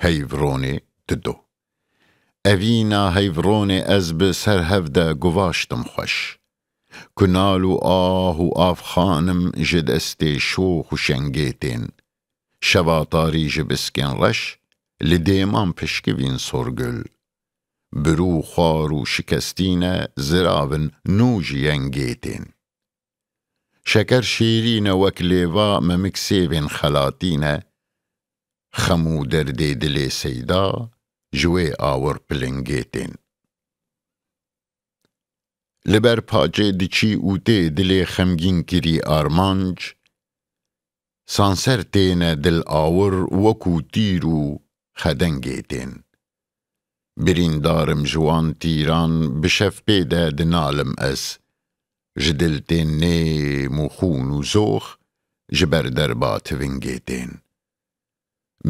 هیورونی ددو. اوینا هیورونی از به سر هفده گواشتم خوش. کنالو آه و آف خانم جد استی شوخ و شنگیتین. شواتاری جبسکن رش لدیمان پشکوین سرگل. برو خوار و شکستین زراون نوج ینگیتین. شکر شیرین وکلیوا ممکسیوین خلاتین. خمو دردی دلی سیدا جوی آور پلنگیتین. لبر پاچه دیچی اوته دلی خمگین کری آرمانج. سانسر تین دل آور وکو تیرو خدنگیتین. بریندارم جوان تیران بشف بیده دنالم از. جدلتین نیم و خون و زوخ جبر دربات ونگیتین.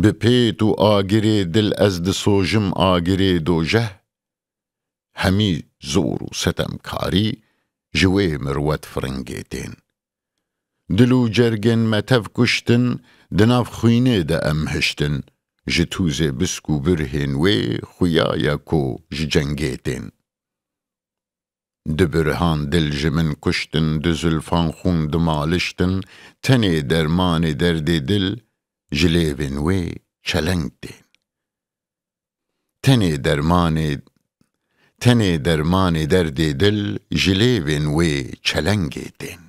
بپیت و آگری دل از دسوجم آگری دو جه. همی زور و ستم کاری جوی مروت فرنگیتین. دلو جرگن متف کشتن دناف خوینه ده امهشتن. جتوزه بسکو برهن وی خویایا کو جنگیتین. دبرهان دل جمن کشتن دزلفان خون دمالشتن. تنی درمان درد دل جلیوین وی چلنگتین. تنی درمان درد دل جلیوین وی چلنگیتین.